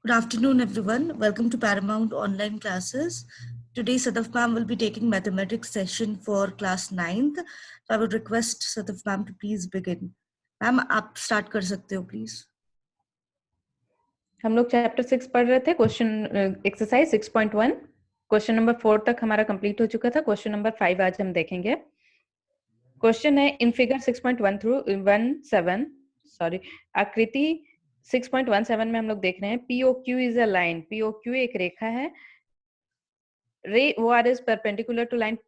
Good afternoon, everyone. Welcome to Paramount Online Classes. Today, Sadaf ma'am will be taking mathematics session for class 9th. So I would request Sadaf ma'am to please begin. Ma'am, आप start कर सकते हो, please. हम लोग chapter 6 पढ़ रहे थे. Question exercise 6.1 question number 4 तक हमारा कंप्लीट हो चुका था. क्वेश्चन नंबर 5 आज हम देखेंगे. क्वेश्चन है इन फिगर 6.1 थ्रू 17 सॉरी आकृति 6.17 में हम लोग देख रहे हैं POQ is a line. POQ एक रेखा है. Ray OR is perpendicular to line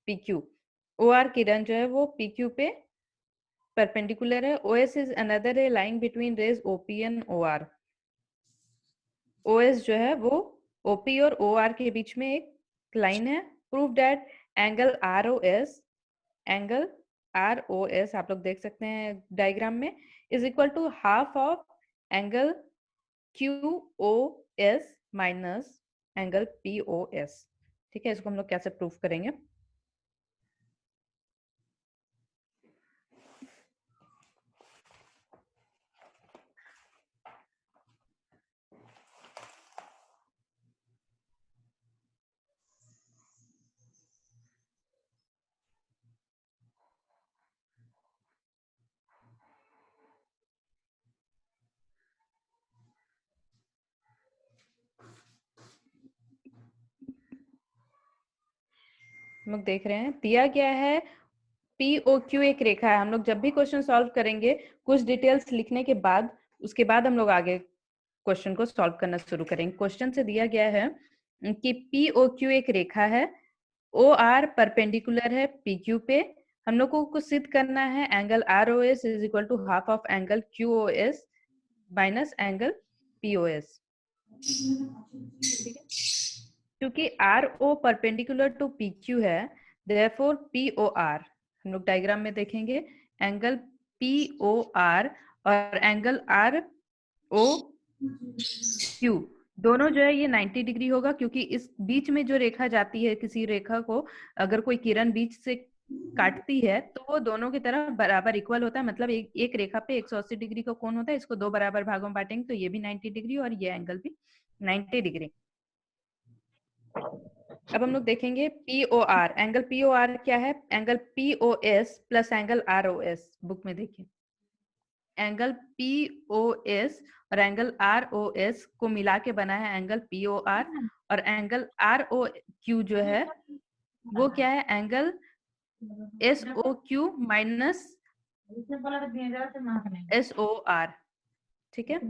PQ. OR किरण जो है वो PQ पे परपेंडिकुलर है. OS is another ray line between rays OP and OR. OS जो है वो OP और OR के बीच में एक लाइन है. प्रूव दैट एंगल ROS आप लोग देख सकते हैं डायग्राम में is equal to half of angle QOS minus angle POS. ठीक है, इसको हम लोग कैसे प्रूफ करेंगे. हम लोग देख रहे हैं दिया गया है POQ एक रेखा है. हम लोग जब भी क्वेश्चन सॉल्व करेंगे कुछ डिटेल्स लिखने के बाद उसके बाद हम लोग आगे क्वेश्चन को सॉल्व करना शुरू करेंगे. क्वेश्चन से दिया गया है कि POQ एक रेखा है. OR परपेंडिकुलर है PQ पे. हम लोग को सिद्ध करना है angle ROS is equal to half of angle QOS minus angle POS. ठीक है, क्योंकि RO परपेंडिकुलर टू PQ है therefore POR हम लोग डायग्राम में देखेंगे एंगल POR और एंगल ROQ दोनों जो है ये 90 डिग्री होगा. क्योंकि इस बीच में जो रेखा जाती है किसी रेखा को अगर कोई किरण बीच से काटती है तो वो दोनों की तरफ बराबर इक्वल होता है. मतलब एक रेखा पे 180 डिग्री का कोण होता है. इसको दो बराबर भागों में बांटेंगे तो ये भी 90 डिग्री और ये एंगल भी 90 डिग्री. अब हम लोग देखेंगे POR. एंगल POR क्या है. Angle POS plus angle ROS. Book में देखिए एंगल POS और एंगल ROS को मिला के बना है एंगल POR. और एंगल ROQ जो है वो क्या है एंगल SOQ माइनस SOR. ठीक है,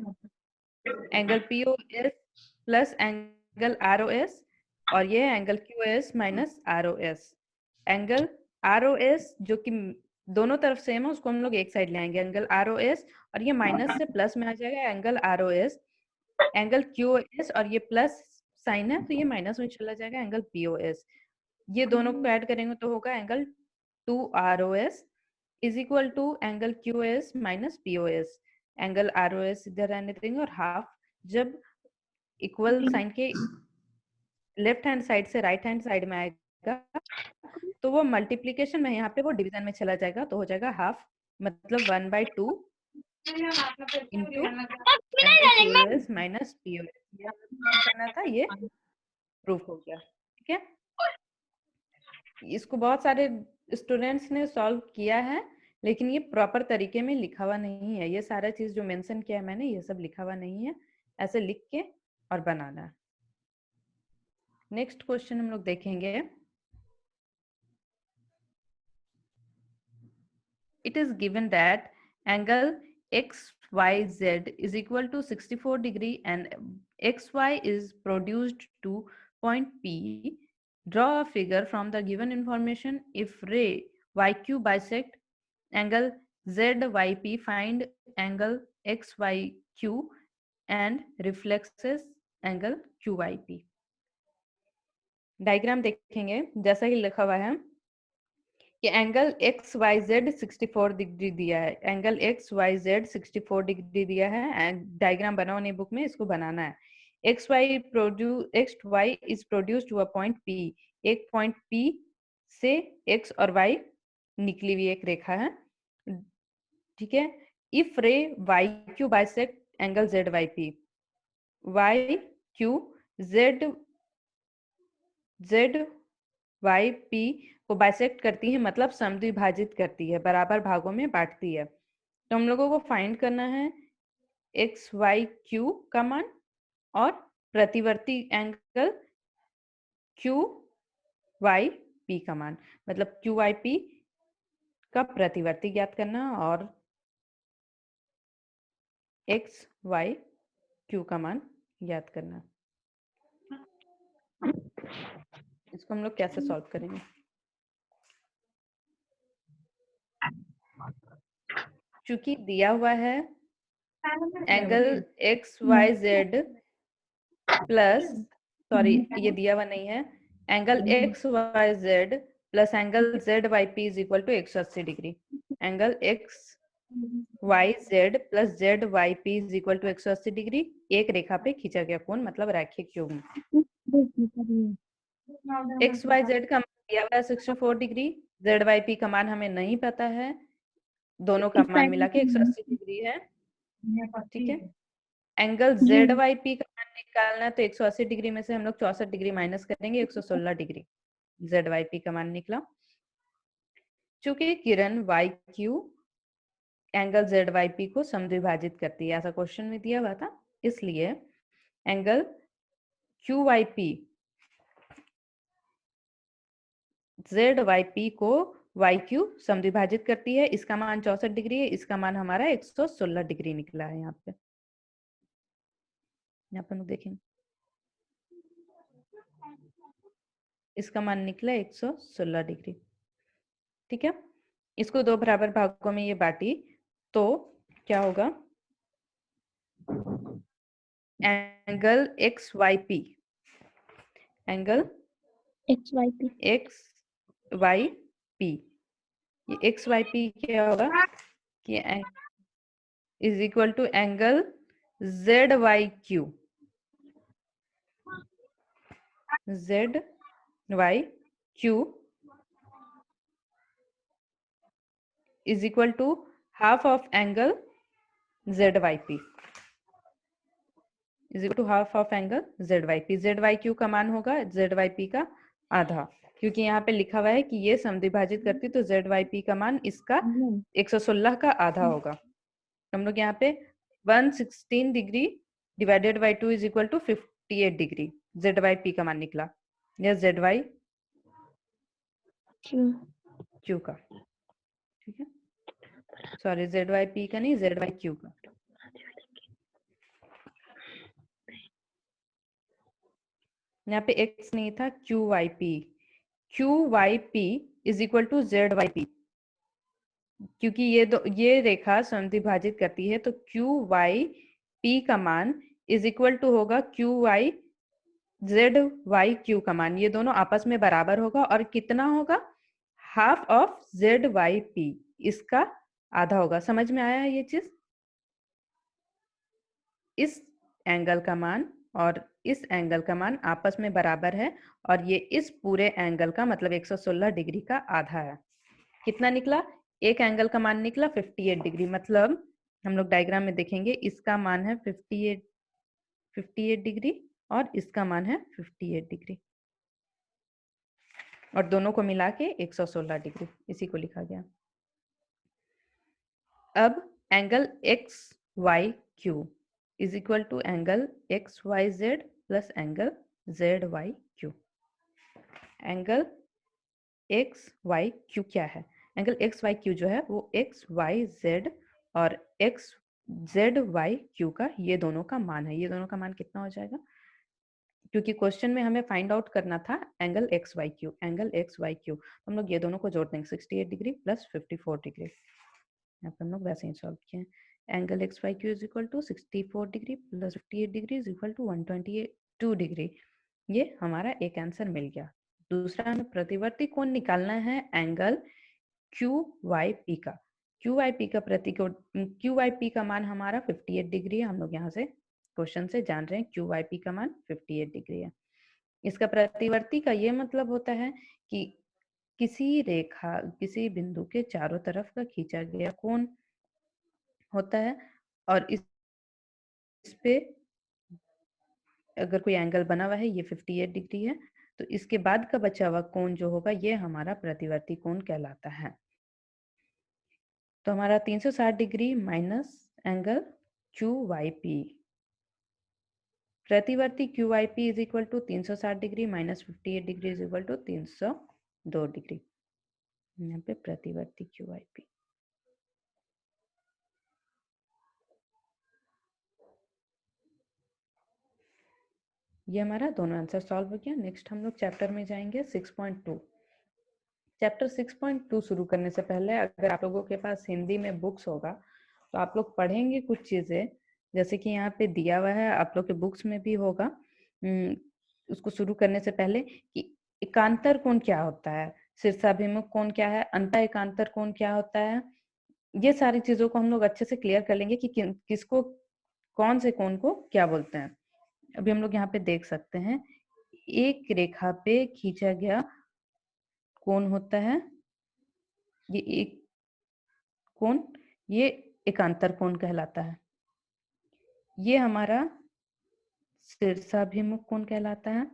angle POS plus angle ROS और ये angle QOS minus ROS. Angle ROS जो कि दोनों तरफ सेम है उसको हम लोग एक साइड ले आएंगे एंगल ROS और ये माइनस से प्लस में आ जाएगा एंगल ROS. एंगल QOS और ये प्लस साइन है तो ये माइनस में चला जाएगा एंगल POS. ये दोनों को ऐड करेंगे तो होगा angle 2ROS is equal to angle QOS minus POS. Angle ROS इधर रहने देंगे और हाफ जब इक्वल साइन के लेफ्ट हैंड साइड से राइट हैंड साइड में आएगा तो वो मल्टीप्लीकेशन में यहाँ पे वो डिवीजन में चला जाएगा तो हो जाएगा हाफ. मतलब 1/2 इंटू QOS माइनस POS. करना था ये प्रूफ हो गया. ठीक है, इसको बहुत सारे स्टूडेंट्स ने सॉल्व किया है लेकिन ये प्रॉपर तरीके में लिखा हुआ नहीं है. ये सारा चीज जो मेंशन किया है मैंने ये सब लिखा हुआ नहीं है. ऐसे लिख के और बनाना. नेक्स्ट क्वेश्चन हम लोग देखेंगे. It is given that angle XYZ is equal to 64 degree and XY is produced to point P. Draw a figure from the given information. If ray YQ bisect angle ZYP, find angle XYQ and reflexes angle QYP. Diagram देखेंगे जैसा ही लिखा हुआ है कि angle XYZ 64 degree दिया है. Angle XYZ 64 degree दिया है. डायग्राम बना नहीं बुक में, इसको बनाना है. XY is produced to a point P. एक पॉइंट P से X और Y निकली हुई एक रेखा है. ठीक है, if ray YQ bisect angle ZYP Y Q Z Z Y P को बाइसेक्ट करती है, मतलब समद्विभाजित करती है, बराबर भागों में बांटती है। तो हम लोगों को फाइंड करना है एक्स वाई क्यू का मान और प्रतिवर्ती एंगल क्यू वाई पी का मान, मतलब क्यू वाई पी का प्रतिवर्ती ज्ञात करना और एक्स वाई क्यू का मान ज्ञात करना। इसको हम लोग कैसे सॉल्व करेंगे? चूंकि दिया हुआ है angle X Y Z plus, sorry ये दिया हुआ नहीं है, angle X Y Z plus angle Z Y P is equal to 180 degree. Angle X Y Z plus Z Y P is equal to 180 degree. एक रेखा पे खींचा गया कोण, मतलब रैखिक युग्म। एक्स वाई जेड का मान दिया हुआ है 64 डिग्री, जेड वाई पी का मान हमें नहीं पता है, दोनों का मान मिला के 180 डिग्री है। ठीक है, एंगल जेड वाई पी का मान निकालना है तो 180 डिग्री में से हम लोग 64 डिग्री माइनस करेंगे, 116 डिग्री जेड वाई पी का मान निकला। चूंकि किरण Y Q angle Z Y P को समद्विभाजित करती है, ऐसा क्वेश्चन में दिया हुआ था, इसलिए angle Q Y P Z Y P को वाई क्यू समद्विभाजित करती है। इसका मान 64 डिग्री है, इसका मान हमारा 116 डिग्री निकला है। यहाँ पे हम लोग देखेंगे, इसका मान निकला 116 डिग्री। ठीक है, इसको दो बराबर भागों में ये बांटी तो क्या होगा, angle X Y P, angle X Y P ये एक्स वाई पी क्या होगा कि is equal to angle Z Y Q, Z Y Q is equal to half of angle Z Y P, is equal to half of angle Z Y P. Z Y Q का मान होगा Z Y P का आधा, क्योंकि यहाँ पे लिखा हुआ है कि ये समद्विभाजित करती तो जेड वाई पी का मान इसका 116 का आधा होगा। हम लोग यहाँ पे 116 degree divided by 2 is equal to 58 degree Z Y P का मान निकला, या जेड वाई क्यू का। ठीक है, सॉरी जेड वाई पी का नहीं, जेड वाई क्यू का। यहाँ पे x नहीं था, Q Y P is equal to Z Y P, क्योंकि ये रेखा समद्विभाजित करती है तो क्यू वाई पी का मान इज इक्वल टू होगा Q Y Z Y Q का मान, ये दोनों आपस में बराबर होगा और कितना होगा, half of Z Y P, इसका आधा होगा। समझ में आया ये चीज? इस एंगल का मान और इस एंगल का मान आपस में बराबर है और ये इस पूरे एंगल का मतलब 116 डिग्री का आधा है। कितना निकला, एक एंगल का मान निकला 58 डिग्री, मतलब हम लोग डायग्राम में देखेंगे इसका मान है 58 डिग्री और इसका मान है 58 डिग्री और दोनों को मिला के 116 डिग्री, इसी को लिखा गया। अब angle X Y Q is equal to angle X Y Z plus angle Z Y Q. Angle X Y Q क्या है, एंगल एक्स वाई क्यू जो है वो एक्स वाई जेड और एक्स जेड वाई क्यू का ये दोनों का मान है। ये दोनों का मान कितना हो जाएगा, क्योंकि क्वेश्चन में हमें फाइंड आउट करना था angle X Y Q, angle X Y Q, हम लोग ये दोनों को जोड़ देंगे 68 डिग्री प्लस 54 डिग्री। यहाँ पे हम लोग वैसे ही सॉल्व किए, angle X Y Q is equal to 64 degree plus 58 degree is equal to 122 degree. ये हमारा एक आंसर मिल गया। दूसरा हमें प्रतिवर्ती कोण निकालना है एंगल क्यू वाई पी का। क्यू वाई पी का मान हमारा 58 डिग्री है, हम लोग यहाँ से क्वेश्चन से जान रहे हैं क्यू वाई पी का मान 58 डिग्री है। इसका प्रतिवर्ती का ये मतलब होता है कि किसी बिंदु के चारों तरफ का खींचा गया कोण होता है और इस पे अगर कोई एंगल बना हुआ है ये 58 डिग्री है, तो इसके बाद का बचा हुआ कोण जो होगा ये हमारा प्रतिवर्ती कोण कहलाता है। तो हमारा 360 डिग्री माइनस एंगल QYP, प्रतिवर्ती QYP is equal to 360 degree minus 58 degree is equal to 302 degree. यहाँ पे प्रतिवर्ती QYP। ये हमारा दोनों आंसर सॉल्व हो गया। नेक्स्ट हम लोग चैप्टर में जाएंगे 6.2। चैप्टर 6.2 शुरू करने से पहले अगर आप लोगों के पास हिंदी में बुक्स होगा तो आप लोग पढ़ेंगे कुछ चीजें, जैसे कि यहाँ पे दिया हुआ है, आप लोग के बुक्स में भी होगा। उसको शुरू करने से पहले कि एकांतर कोण क्या होता है, शीर्षाभिमुख कोण क्या है, अंतः एकांतर कोण क्या होता है, ये सारी चीजों को हम लोग अच्छे से क्लियर कर लेंगे कि किसको कौन से कोण को क्या बोलते हैं। अभी हम लोग यहाँ पे देख सकते हैं एक रेखा पे खींचा गया कोण होता है, ये एक कोण, ये एकांतर कोण कहलाता है। ये हमारा शीर्षाभिमुख कोण कहलाता है।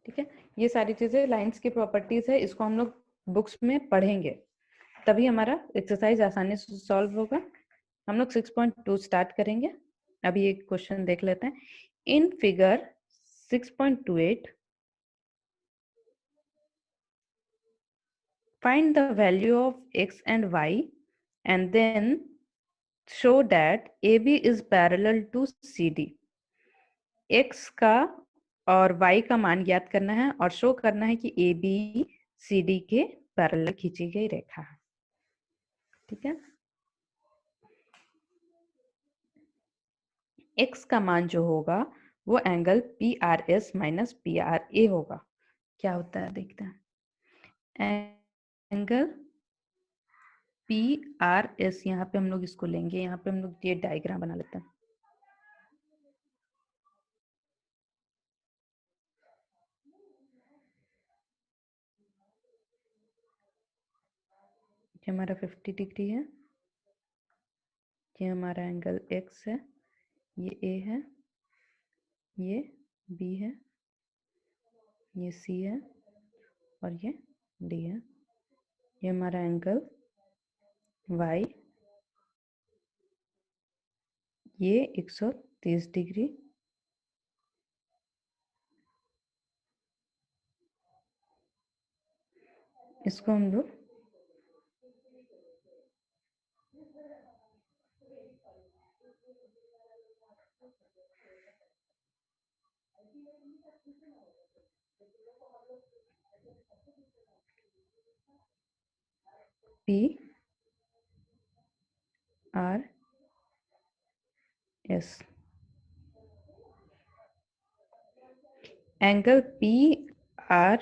ठीक है, ये सारी चीजें लाइंस की प्रॉपर्टीज है, इसको हम लोग बुक्स में पढ़ेंगे तभी हमारा एक्सरसाइज आसानी से सॉल्व होगा। हम लोग 6.2 स्टार्ट करेंगे। अभी एक क्वेश्चन देख लेते हैं। In figure 6.28 find the value of x and y and then show that AB is parallel to CD। x का और y का मान ज्ञात करना है और शो करना है कि AB CD के पैरेलल खींची गई रेखा है। ठीक है, x का मान जो होगा वो एंगल PRS माइनस PRA होगा। क्या होता है देखते हैं। एंगल PRS, यहाँ पे हम लोग इसको लेंगे, यहाँ पे हम लोग ये डायग्राम बना लेते हैं। ये हमारा 50 डिग्री है, ये हमारा एंगल x है, ये A है, ये B है, ये C है और ये D है। ये हमारा एंगल y, ये 130 डिग्री, इसको हम लोग PRS, एंगल PRS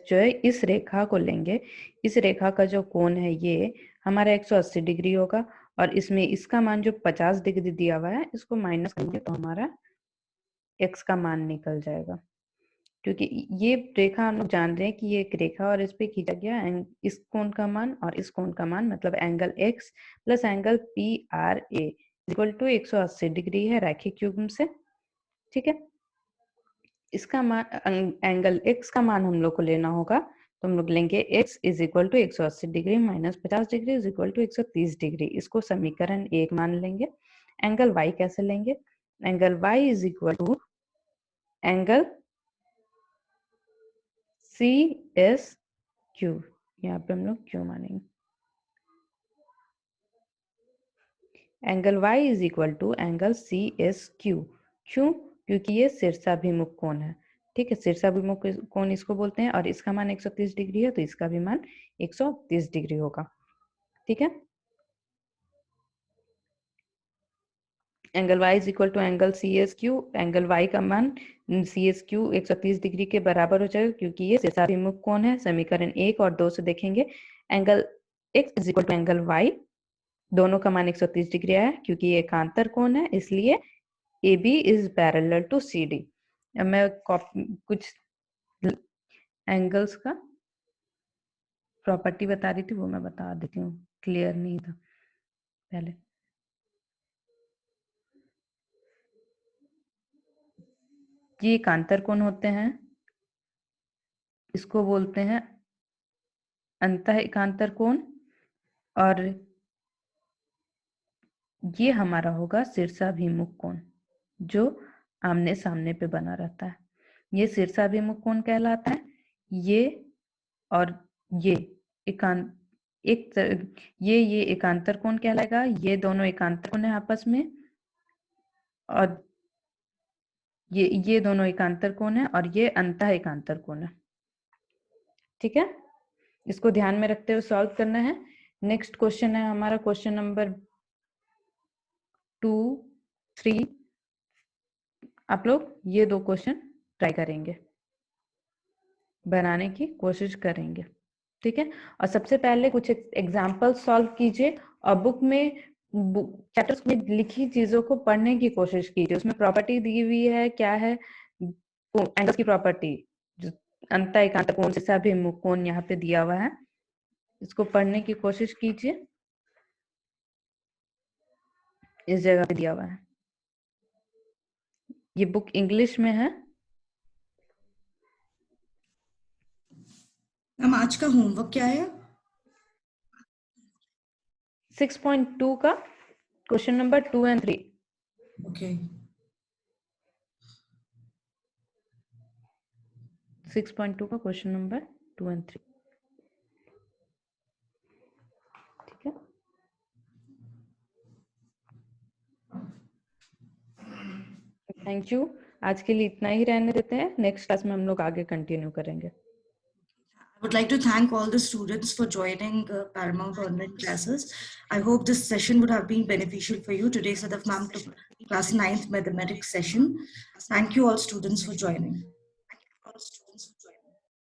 जो है इस रेखा को लेंगे, इस रेखा का जो कोण है ये हमारा 180 डिग्री होगा और इसमें इसका मान जो 50 डिग्री दिया हुआ है इसको माइनस करेंगे तो हमारा x का मान निकल जाएगा। क्योंकि ये रेखा हम लोग जान रहे हैं कि ये एक रेखा और इस पे खींचा गया इस कोण का मान और इस कोण का मान, मतलब angle x plus angle PRA equal to 180 degree है रैखिक युग्म से। ठीक है, इसका मान एंगल x का मान हम लोग को लेना होगा, तो हम लोग लेंगे x is equal to 180 degree minus 50 degree is equal to 130 degree. इसको समीकरण 1 मान लेंगे। एंगल y कैसे लेंगे, angle y is equal to angle CSQ, यहाँ पे हम लोग Q मानेंगे। Angle y is equal to angle CSQ, क्यों, क्योंकि ये शीर्षाभिमुख कोण है। ठीक है, शीर्षाभिमुख कोण इसको बोलते हैं और इसका मान 130 डिग्री है तो इसका भी मान 130 डिग्री होगा। ठीक है, angle y is equal to angle CSQ, angle y का मान CSQ 130 डिग्री के बराबर हो जाएगा क्योंकि ये शीर्षाभिमुख कोण है। समीकरण 1 और 2 से देखेंगे, angle x is equal to angle y, दोनों का मान 130 डिग्री आया क्योंकि ये एकांतर कोण है इसलिए AB is parallel to CD। अब मैं कुछ एंगल्स का प्रॉपर्टी बता रही थी वो मैं बता देती हूँ, क्लियर नहीं था पहले। ये एकांतर कोण होते हैं, इसको बोलते हैं अंतः एकांतर कोण, और ये हमारा होगा शीर्षाभिमुख कोण जो आमने सामने पे बना रहता है। ये शीर्षाभिमुख कोण कहलाता है। ये और ये ये एकांतर कोण कहलाएगा। ये दोनों एकांतर कोण है आपस में, और ये दोनों एकांतर कोण है, और ये अंतः एकांतर कोण है। ठीक है, इसको ध्यान में रखते हुए सॉल्व करना है। नेक्स्ट क्वेश्चन है हमारा क्वेश्चन नंबर 2, 3। आप लोग ये 2 क्वेश्चन ट्राई करेंगे, बनाने की कोशिश करेंगे। ठीक है, और सबसे पहले कुछ एग्जाम्पल सॉल्व कीजिए, और बुक में चैप्टर्स में लिखी चीजों को पढ़ने की कोशिश कीजिए। उसमें प्रॉपर्टी दी हुई है, क्या है एंगल्स की प्रॉपर्टी, जो अंतः एकांतर कोण से अभिमुख कोण यहाँ पे दिया हुआ है, इसको पढ़ने की कोशिश कीजिए। इस जगह पे दिया हुआ है, ये बुक इंग्लिश में है। मैम आज का होमवर्क क्या है? 6.2 का क्वेश्चन नंबर 2 और 3। ओके 6.2 का क्वेश्चन नंबर 2 और 3। ठीक है, थैंक यू। आज के लिए इतना ही रहने देते हैं, नेक्स्ट क्लास में हम लोग आगे कंटिन्यू करेंगे। I would like to thank all the students for joining Paramount online classes. I hope this session would have been beneficial for you. Today, Sadaf ma'am took class 9th mathematics session. Thank you all students for joining.